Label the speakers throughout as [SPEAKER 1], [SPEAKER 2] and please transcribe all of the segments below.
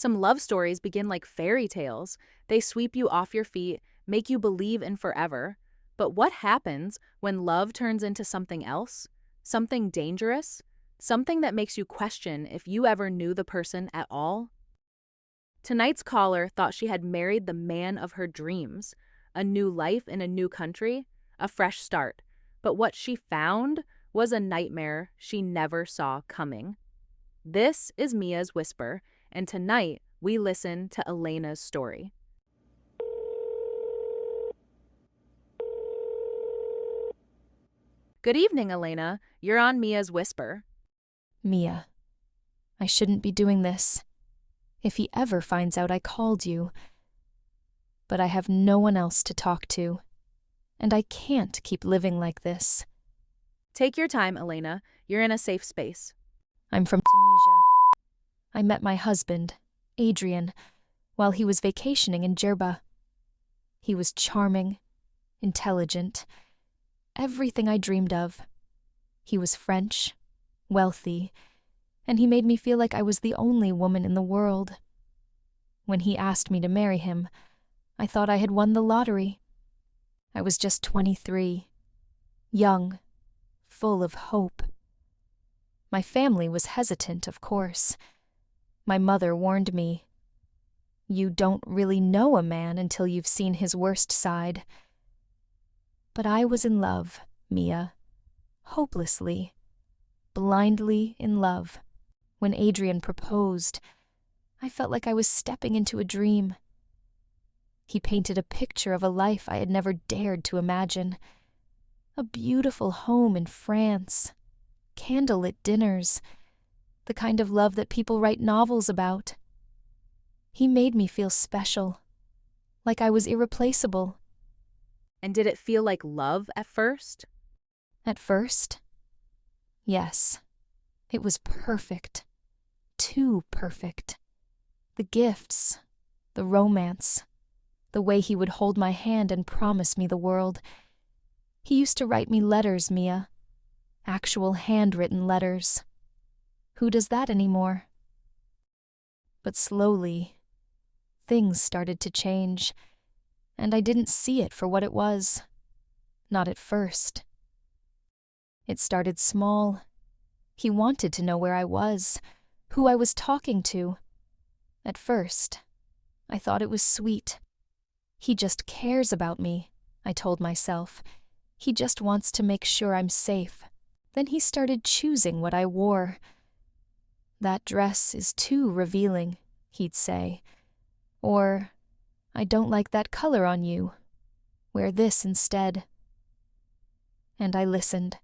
[SPEAKER 1] Some love stories begin like fairy tales. They sweep you off your feet, make you believe in forever. But what happens when love turns into something else? Something dangerous? Something that makes you question if you ever knew the person at all? Tonight's caller thought she had married the man of her dreams. A new life in a new country, a fresh start. But what she found was a nightmare she never saw coming. This is Mia's Whisper, and tonight we listen to Elena's story. Good evening, Elena. You're on Mia's Whisper.
[SPEAKER 2] Mia, I shouldn't be doing this. If he ever finds out I called you. But I have no one else to talk to, and I can't keep living like this.
[SPEAKER 1] Take your time, Elena. You're in a safe space.
[SPEAKER 2] I'm from Tunisia. I met my husband, Adrian, while he was vacationing in Djerba. He was charming, intelligent, everything I dreamed of. He was French, wealthy, and he made me feel like I was the only woman in the world. When he asked me to marry him, I thought I had won the lottery. I was just 23, young, full of hope. My family was hesitant, of course. My mother warned me, "You don't really know a man until you've seen his worst side." But I was in love, Mia, hopelessly, blindly in love. When Adrian proposed, I felt like I was stepping into a dream. He painted a picture of a life I had never dared to imagine. A beautiful home in France, candlelit dinners, the kind of love that people write novels about. He made me feel special, like I was irreplaceable.
[SPEAKER 1] And did it feel like love at first?
[SPEAKER 2] At first? Yes. It was perfect. Too perfect. The gifts, the romance, the way he would hold my hand and promise me the world. He used to write me letters, Mia. Actual handwritten letters. Who does that anymore? But slowly, things started to change, and I didn't see it for what it was. Not at first. It started small. He wanted to know where I was, who I was talking to. At first, I thought it was sweet. He just cares about me, I told myself. He just wants to make sure I'm safe. Then he started choosing what I wore. "That dress is too revealing," he'd say. Or, "I don't like that color on you. Wear this instead." And I listened.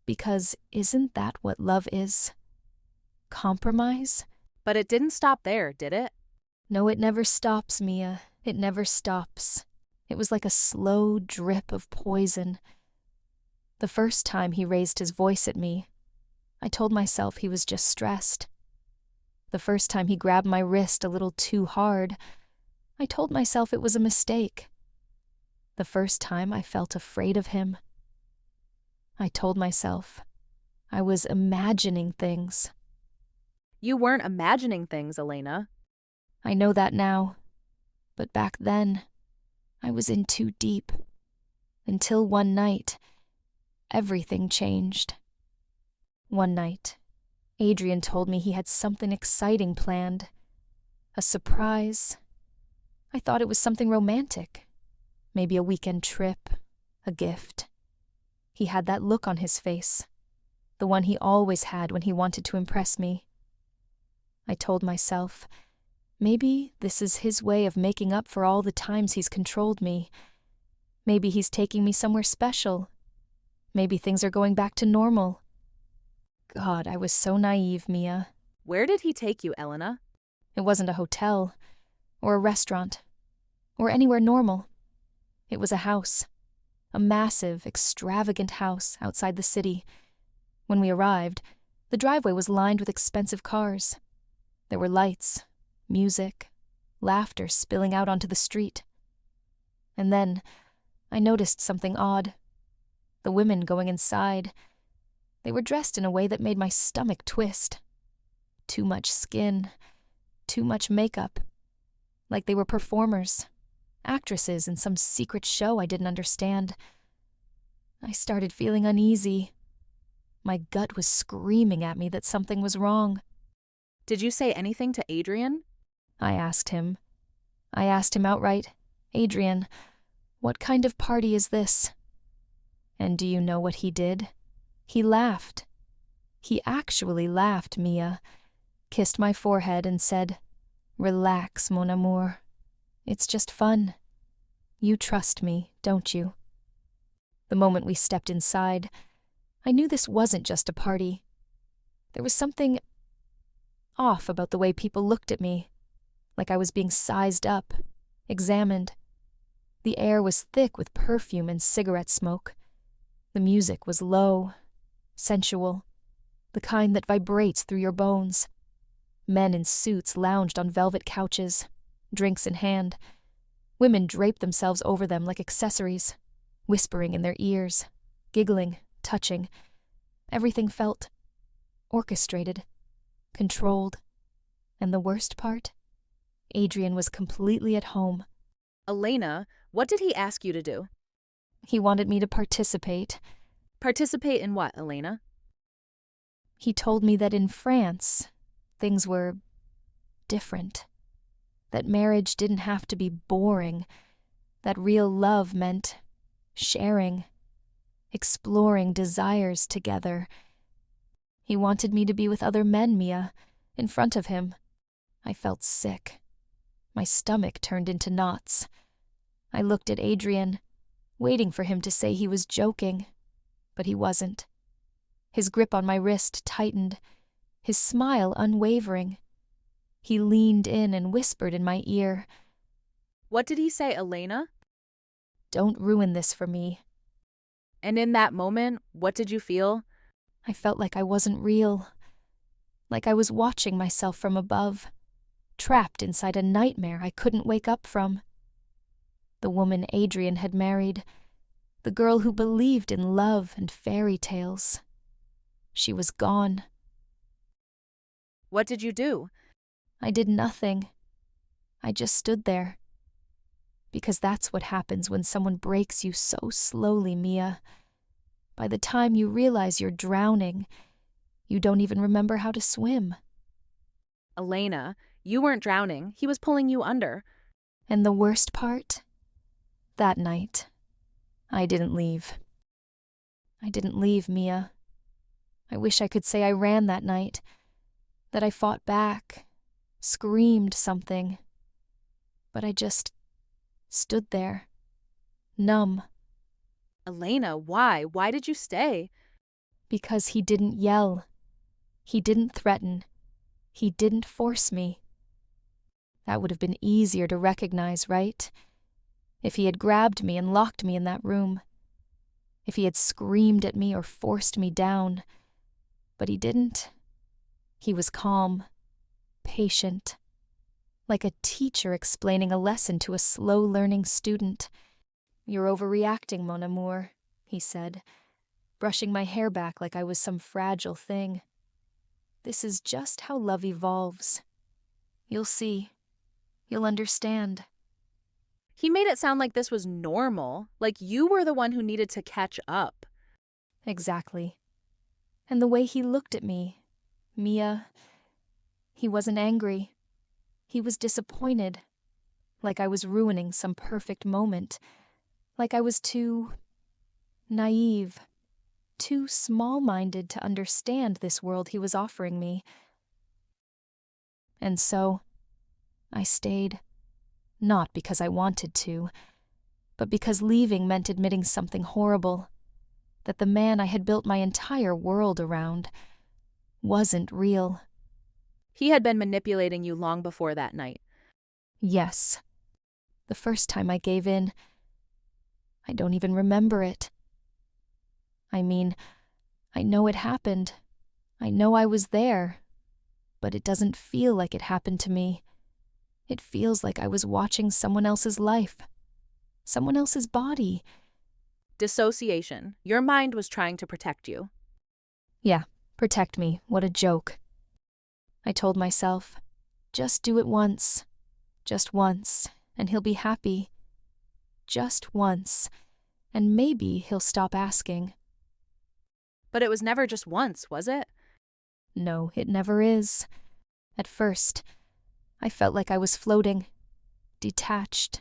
[SPEAKER 2] Because isn't that what love is? Compromise?
[SPEAKER 1] But it didn't stop there, did it?
[SPEAKER 2] No, it never stops, Mia. It never stops. It was like a slow drip of poison. The first time he raised his voice at me, I told myself he was just stressed. The first time he grabbed my wrist a little too hard, I told myself it was a mistake. The first time I felt afraid of him, I told myself I was imagining things.
[SPEAKER 1] You weren't imagining things, Elena.
[SPEAKER 2] I know that now, but back then, I was in too deep. Until one night, everything changed. One night, Adrian told me he had something exciting planned. A surprise. I thought it was something romantic. Maybe a weekend trip, a gift. He had that look on his face, the one he always had when he wanted to impress me. I told myself, maybe this is his way of making up for all the times he's controlled me. Maybe he's taking me somewhere special. Maybe things are going back to normal. God, I was so naive, Mia.
[SPEAKER 1] Where did he take you, Elena?
[SPEAKER 2] It wasn't a hotel, or a restaurant, or anywhere normal. It was a house. A massive, extravagant house outside the city. When we arrived, the driveway was lined with expensive cars. There were lights, music, laughter spilling out onto the street. And then, I noticed something odd. The women going inside, they were dressed in a way that made my stomach twist. Too much skin, too much makeup, like they were performers, actresses in some secret show I didn't understand. I started feeling uneasy. My gut was screaming at me that something was wrong.
[SPEAKER 1] Did you say anything to Adrian?
[SPEAKER 2] I asked him. I asked him outright, "Adrian, what kind of party is this?" And do you know what he did? He laughed. He actually laughed, Mia, kissed my forehead and said, "Relax, mon amour. It's just fun. You trust me, don't you?" The moment we stepped inside, I knew this wasn't just a party. There was something off about the way people looked at me, like I was being sized up, examined. The air was thick with perfume and cigarette smoke. The music was low, sensual, the kind that vibrates through your bones. Men in suits lounged on velvet couches, drinks in hand. Women draped themselves over them like accessories, whispering in their ears, giggling, touching. Everything felt orchestrated, controlled. And the worst part? Adrian was completely at home.
[SPEAKER 1] Elena, what did he ask you to do?
[SPEAKER 2] He wanted me to participate.
[SPEAKER 1] Participate in what, Elena?
[SPEAKER 2] He told me that in France, things were different. That marriage didn't have to be boring. That real love meant sharing, exploring desires together. He wanted me to be with other men, Mia, in front of him. I felt sick. My stomach turned into knots. I looked at Adrian, waiting for him to say he was joking, but he wasn't. His grip on my wrist tightened, his smile unwavering. He leaned in and whispered in my ear.
[SPEAKER 1] What did he say, Elena?
[SPEAKER 2] "Don't ruin this for me."
[SPEAKER 1] And in that moment, what did you feel?
[SPEAKER 2] I felt like I wasn't real, like I was watching myself from above, trapped inside a nightmare I couldn't wake up from. The woman Adrian had married, the girl who believed in love and fairy tales. She was gone.
[SPEAKER 1] What did you do?
[SPEAKER 2] I did nothing. I just stood there. Because that's what happens when someone breaks you so slowly, Mia. By the time you realize you're drowning, you don't even remember how to swim.
[SPEAKER 1] Elena, you weren't drowning. He was pulling you under.
[SPEAKER 2] And the worst part? That night, I didn't leave. I didn't leave, Mia. I wish I could say I ran that night, that I fought back, screamed something. But I just stood there, numb.
[SPEAKER 1] Elena, why? Why did you stay?
[SPEAKER 2] Because he didn't yell. He didn't threaten. He didn't force me. That would have been easier to recognize, right? If he had grabbed me and locked me in that room. If he had screamed at me or forced me down. But he didn't. He was calm, patient, like a teacher explaining a lesson to a slow-learning student. "You're overreacting, mon amour," he said, brushing my hair back like I was some fragile thing. "This is just how love evolves. You'll see. You'll understand."
[SPEAKER 1] He made it sound like this was normal, like you were the one who needed to catch up.
[SPEAKER 2] Exactly. And the way he looked at me, Mia, he wasn't angry. He was disappointed, like I was ruining some perfect moment, like I was too naive, too small-minded to understand this world he was offering me. And so, I stayed, not because I wanted to, but because leaving meant admitting something horrible, that the man I had built my entire world around wasn't real.
[SPEAKER 1] He had been manipulating you long before that night.
[SPEAKER 2] Yes. The first time I gave in, I don't even remember it. I mean, I know it happened. I know I was there. But it doesn't feel like it happened to me. It feels like I was watching someone else's life. Someone else's body.
[SPEAKER 1] Dissociation. Your mind was trying to protect you.
[SPEAKER 2] Yeah, protect me. What a joke. I told myself. Just do it once. Just once, and he'll be happy. Just once, and maybe he'll stop asking.
[SPEAKER 1] But it was never just once, was it?
[SPEAKER 2] No, it never is. At first, I felt like I was floating, detached.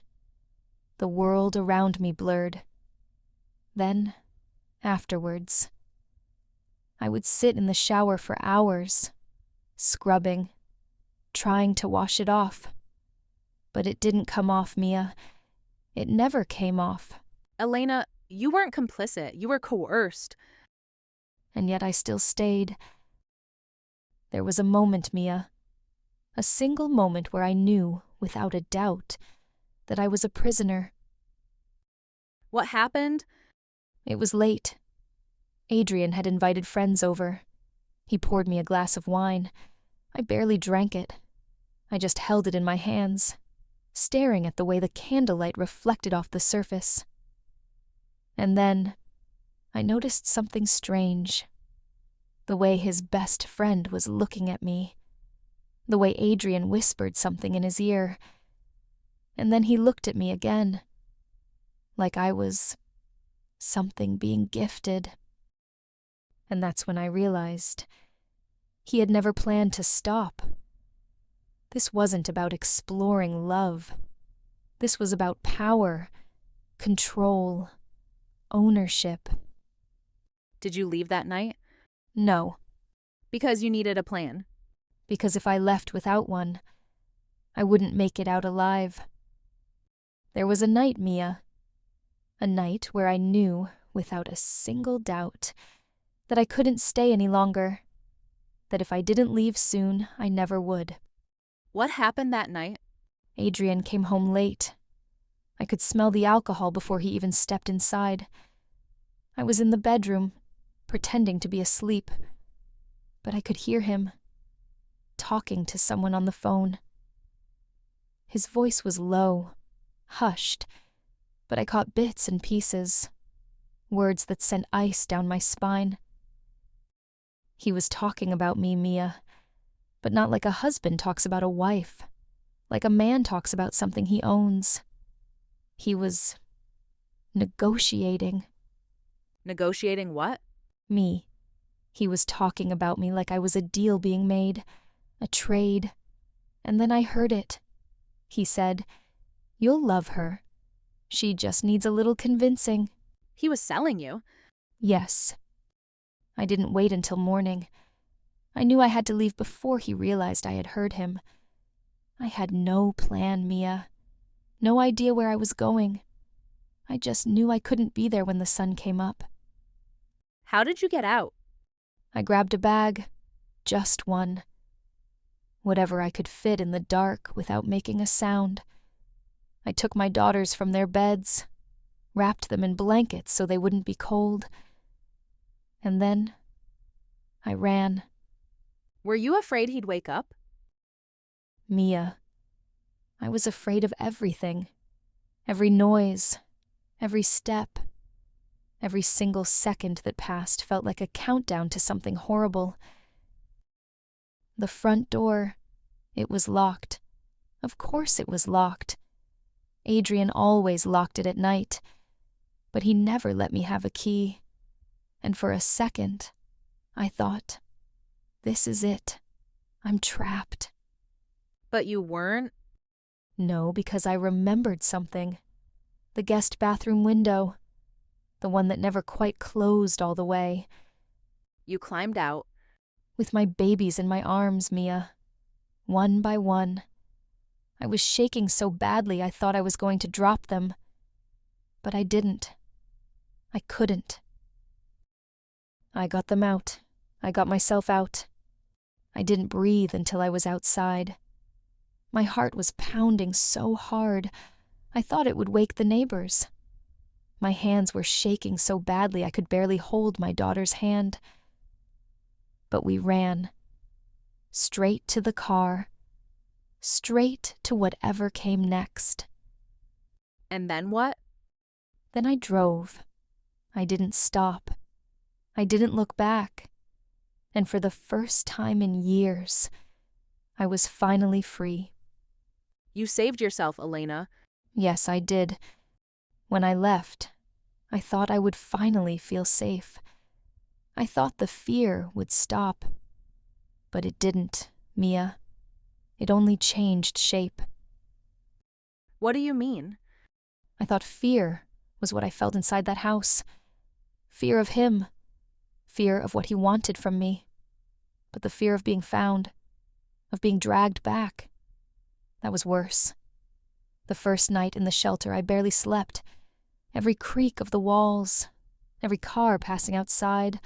[SPEAKER 2] The world around me blurred. Then, afterwards, I would sit in the shower for hours, scrubbing, trying to wash it off. But it didn't come off, Mia. It never came off.
[SPEAKER 1] Elena, you weren't complicit. You were coerced.
[SPEAKER 2] And yet I still stayed. There was a moment, Mia. A single moment where I knew, without a doubt, that I was a prisoner.
[SPEAKER 1] What happened?
[SPEAKER 2] It was late. Adrian had invited friends over. He poured me a glass of wine. I barely drank it. I just held it in my hands, staring at the way the candlelight reflected off the surface. And then I noticed something strange. The way his best friend was looking at me. The way Adrian whispered something in his ear. And then he looked at me again, like I was something being gifted. And that's when I realized he had never planned to stop. This wasn't about exploring love. This was about power, control, ownership.
[SPEAKER 1] Did you leave that night?
[SPEAKER 2] No,
[SPEAKER 1] Because you needed a plan.
[SPEAKER 2] because if I left without one, I wouldn't make it out alive. There was a night, Mia. A night where I knew, without a single doubt, that I couldn't stay any longer. That if I didn't leave soon, I never would.
[SPEAKER 1] What happened that night?
[SPEAKER 2] Adrian came home late. I could smell the alcohol before he even stepped inside. I was in the bedroom, pretending to be asleep, but I could hear him, talking to someone on the phone. His voice was low, hushed, but I caught bits and pieces, words that sent ice down my spine. He was talking about me, Mia, but not like a husband talks about a wife, like a man talks about something he owns. He was negotiating.
[SPEAKER 1] Negotiating what?
[SPEAKER 2] Me. He was talking about me like I was a deal being made, a trade. And then I heard it. He said, "You'll love her. She just needs a little convincing."
[SPEAKER 1] He was selling you.
[SPEAKER 2] Yes. I didn't wait until morning. I knew I had to leave before he realized I had heard him. I had no plan, Mia. No idea where I was going. I just knew I couldn't be there when the sun came up.
[SPEAKER 1] How did you get out?
[SPEAKER 2] I grabbed a bag. Just one. Whatever I could fit in the dark without making a sound. I took my daughters from their beds, wrapped them in blankets so they wouldn't be cold. And then I ran.
[SPEAKER 1] Were you afraid he'd wake up?
[SPEAKER 2] Mia. I was afraid of everything. Every noise, every step. Every single second that passed felt like a countdown to something horrible. The front door, it was locked. Of course it was locked. Adrian always locked it at night, but he never let me have a key. And for a second, I thought, this is it. I'm trapped.
[SPEAKER 1] But you weren't?
[SPEAKER 2] No, because I remembered something. The guest bathroom window. The one that never quite closed all the way.
[SPEAKER 1] You climbed out.
[SPEAKER 2] With my babies in my arms, Mia. One by one. I was shaking so badly I thought I was going to drop them. But I didn't. I couldn't. I got them out. I got myself out. I didn't breathe until I was outside. My heart was pounding so hard, I thought it would wake the neighbors. My hands were shaking so badly I could barely hold my daughter's hand. But we ran. Straight to the car. Straight to whatever came next.
[SPEAKER 1] And then what?
[SPEAKER 2] Then I drove. I didn't stop. I didn't look back. And for the first time in years, I was finally free.
[SPEAKER 1] You saved yourself, Elena.
[SPEAKER 2] Yes, I did. When I left, I thought I would finally feel safe. I thought the fear would stop. But it didn't, Mia. It only changed shape.
[SPEAKER 1] What do you mean?
[SPEAKER 2] I thought fear was what I felt inside that house. Fear of him. Fear of what he wanted from me. But the fear of being found, of being dragged back, that was worse. The first night in the shelter, I barely slept. Every creak of the walls, every car passing outside,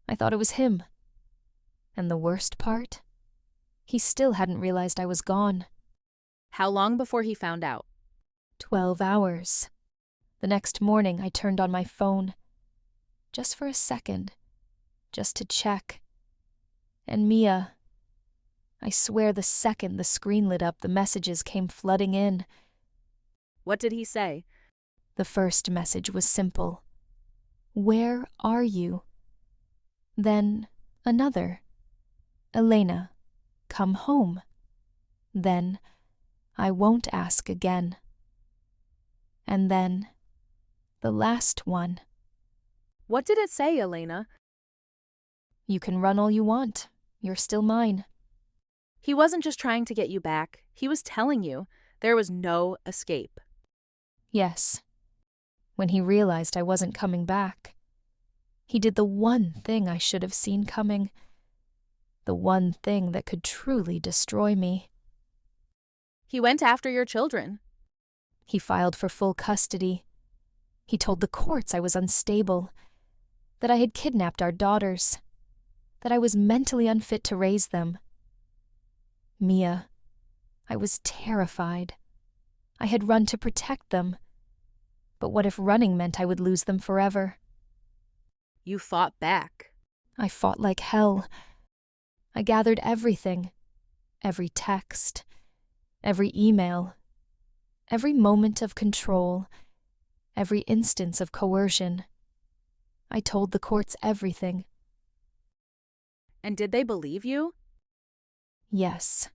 [SPEAKER 2] I thought it was him. And the worst part? He still hadn't realized I was gone.
[SPEAKER 1] How long before he found out?
[SPEAKER 2] 12 hours. The next morning, I turned on my phone. Just for a second. Just to check. And Mia, I swear the second the screen lit up, the messages came flooding in.
[SPEAKER 1] What did he say?
[SPEAKER 2] The first message was simple. Where are you? Then another. Elena, come home. Then, I won't ask again. And then, the last one.
[SPEAKER 1] What did it say, Elena?
[SPEAKER 2] You can run all you want. You're still mine.
[SPEAKER 1] He wasn't just trying to get you back. He was telling you there was no escape.
[SPEAKER 2] Yes. When he realized I wasn't coming back, he did the one thing I should have seen coming. The one thing that could truly destroy me.
[SPEAKER 1] He went after your children.
[SPEAKER 2] He filed for full custody. He told the courts I was unstable, that I had kidnapped our daughters, that I was mentally unfit to raise them. Mia, I was terrified. I had run to protect them. But what if running meant I would lose them forever?
[SPEAKER 1] You fought back.
[SPEAKER 2] I fought like hell. I gathered everything. Every text. Every email. Every moment of control. Every instance of coercion. I told the courts everything.
[SPEAKER 1] And did they believe you?
[SPEAKER 2] Yes.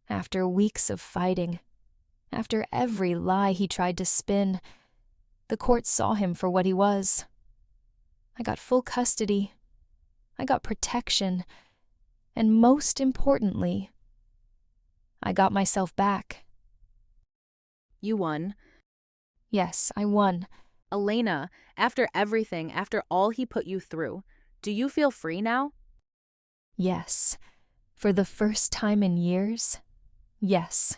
[SPEAKER 2] After weeks of fighting, after every lie he tried to spin, the court saw him for what he was. I got full custody. I got protection. And most importantly, I got myself back.
[SPEAKER 1] You won.
[SPEAKER 2] Yes, I won.
[SPEAKER 1] Elena, after everything, after all he put you through, do you feel free now?
[SPEAKER 2] Yes. For the first time in years, yes.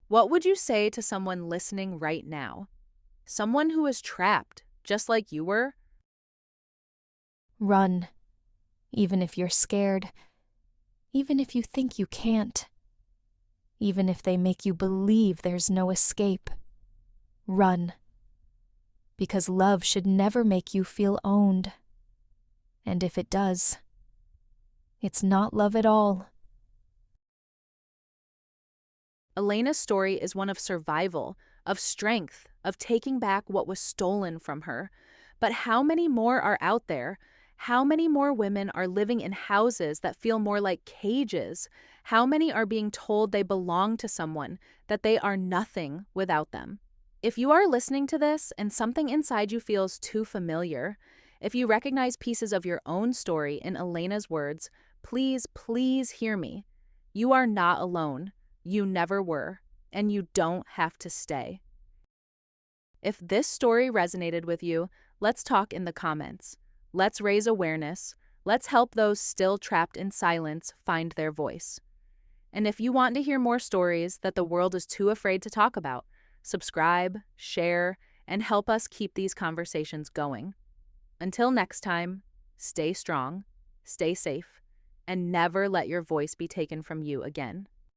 [SPEAKER 1] What would you say to someone listening right now? Someone who is trapped, just like you were?
[SPEAKER 2] Run. Even if you're scared. Even if you think you can't. Even if they make you believe there's no escape. Run. Because love should never make you feel owned. And if it does, it's not love at all.
[SPEAKER 1] Elena's story is one of survival, of strength, of taking back what was stolen from her. But how many more are out there? How many more women are living in houses that feel more like cages? How many are being told they belong to someone, that they are nothing without them? If you are listening to this and something inside you feels too familiar, if you recognize pieces of your own story in Elena's words, please, please hear me. You are not alone. You never were, and you don't have to stay. If this story resonated with you, let's talk in the comments. Let's raise awareness. Let's help those still trapped in silence find their voice. And if you want to hear more stories that the world is too afraid to talk about, subscribe, share, and help us keep these conversations going. Until next time, stay strong, stay safe, and never let your voice be taken from you again.